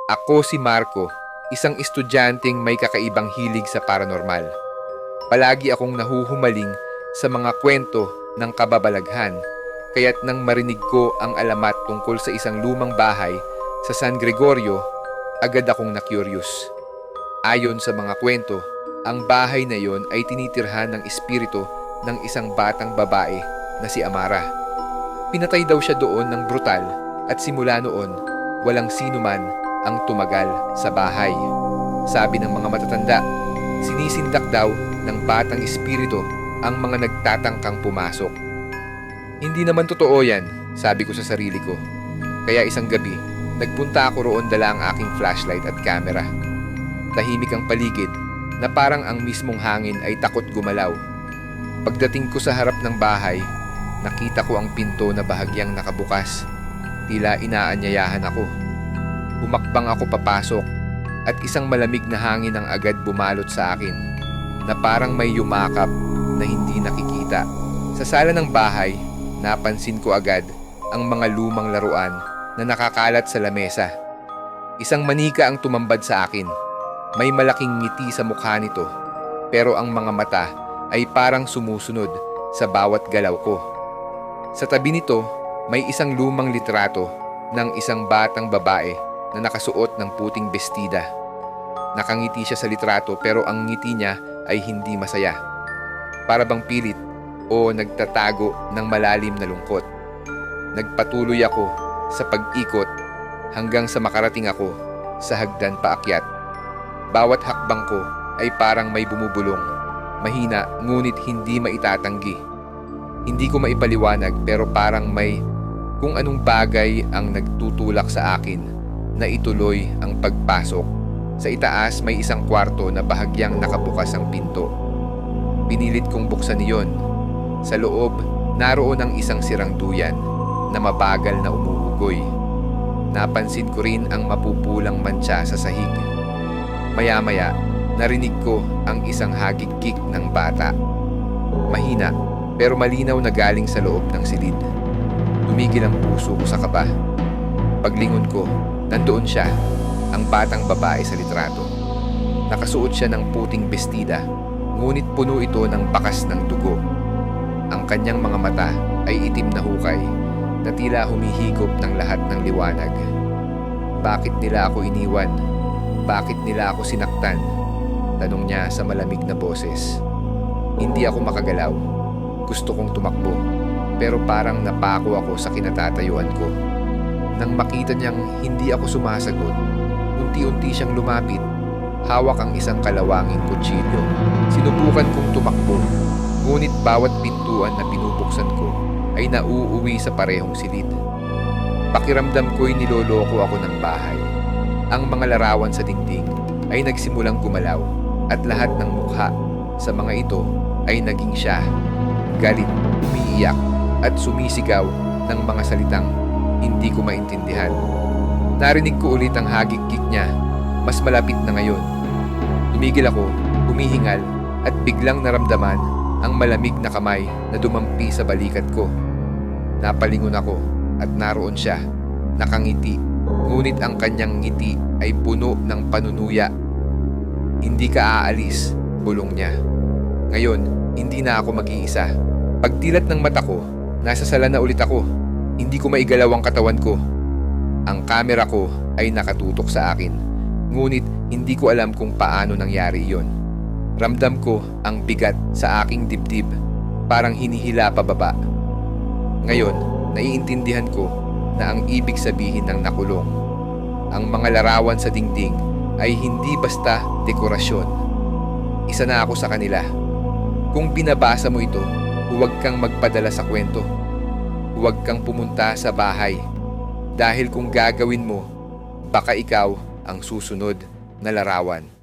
Ako si Marco, isang estudyanteng may kakaibang hilig sa paranormal. Palagi akong nahuhumaling sa mga kwento ng kababalaghan, kaya't nang marinig ko ang alamat tungkol sa isang lumang bahay sa San Gregorio, agad akong na-curious. Ayon sa mga kwento, ang bahay na yon ay tinitirhan ng espiritu ng isang batang babae na si Amara. Pinatay daw siya doon ng brutal at simula noon, walang sino man ang tumagal sa bahay. Sabi ng mga matatanda, sinisindak daw ng batang espiritu ang mga nagtatangkang pumasok. Hindi naman totoo yan, sabi ko sa sarili ko. Kaya isang gabi, nagpunta ako roon dala ang aking flashlight at camera. Tahimik ang paligid na parang ang mismong hangin ay takot gumalaw. Pagdating ko sa harap ng bahay, nakita ko ang pinto na bahagyang nakabukas. Tila inaanyayahan ako. Humakbang ako papasok at isang malamig na hangin ang agad bumalot sa akin na parang may yumakap na hindi nakikita. Sa sala ng bahay, napansin ko agad ang mga lumang laruan na nakakalat sa lamesa. Isang manika ang tumambad sa akin. May malaking ngiti sa mukha nito, pero ang mga mata ay parang sumusunod sa bawat galaw ko. Sa tabi nito, may isang lumang litrato ng isang batang babae na nakasuot ng puting bestida. Nakangiti siya sa litrato pero ang ngiti niya ay hindi masaya. Para bang pilit o nagtatago ng malalim na lungkot. Nagpatuloy ako sa pag-ikot hanggang sa makarating ako sa hagdan paakyat. Bawat hakbang ko ay parang may bumubulong. Mahina ngunit hindi maitatanggi. Hindi ko maipaliwanag pero parang may kung anong bagay ang nagtutulak sa akin na ituloy ang pagpasok. Sa itaas may isang kwarto na bahagyang nakabukas ang pinto. Pinilit kong buksan iyon. Sa loob, naroon ang isang sirang duyan na mabagal na umuugoy. Napansin ko rin ang mapupulang mantsa sa sahig. Maya-maya, narinig ko ang isang hagik-kik ng bata. Mahina, pero malinaw na galing sa loob ng silid. Tumigil ang puso ko sa kaba. Paglingon ko, nandoon siya, ang batang babae sa litrato. Nakasuot siya ng puting bestida, ngunit puno ito ng bakas ng dugo. Ang kanyang mga mata ay itim na hukay na tila humihigop ng lahat ng liwanag. Bakit nila ako iniwan? Bakit nila ako sinaktan? Tanong niya sa malamig na boses. Hindi ako makagalaw. Gusto kong tumakbo, pero parang napako ako sa kinatatayuan ko. Nang makita niyang hindi ako sumasagot, unti-unti siyang lumapit. Hawak ang isang kalawanging kutsilyo. Sinubukan kong tumakbo, ngunit bawat pintuan na pinubuksan ko ay nauuwi sa parehong silid. Pakiramdam ko'y niloloko ako ng bahay. Ang mga larawan sa dingding ay nagsimulang gumalaw at lahat ng mukha sa mga ito ay naging siya. Galit, umiiyak at sumisigaw ng mga salitang hindi ko maintindihan. Narinig ko ulit ang hagik-gik niya, mas malapit na ngayon. Tumigil ako, humihingal at biglang naramdaman ang malamig na kamay na dumampi sa balikat ko. Napalingon ako at naroon siya, nakangiti, ngunit ang kanyang ngiti ay puno ng panunuya. Hindi ka aalis, bulong niya. Ngayon, hindi na ako mag-iisa. Pagdilat ng mata ko, nasa sala na ulit ako. Hindi ko maigalaw ang katawan ko. Ang kamera ko ay nakatutok sa akin. Ngunit hindi ko alam kung paano nangyari iyon. Ramdam ko ang bigat sa aking dibdib, parang hinihila pababa. Ngayon, naiintindihan ko na ang ibig sabihin ng nakulong. Ang mga larawan sa dingding ay hindi basta dekorasyon. Isa na ako sa kanila. Kung binabasa mo ito, huwag kang magpadala sa kwento. Huwag kang pumunta sa bahay. Dahil kung gagawin mo, baka ikaw ang susunod na larawan.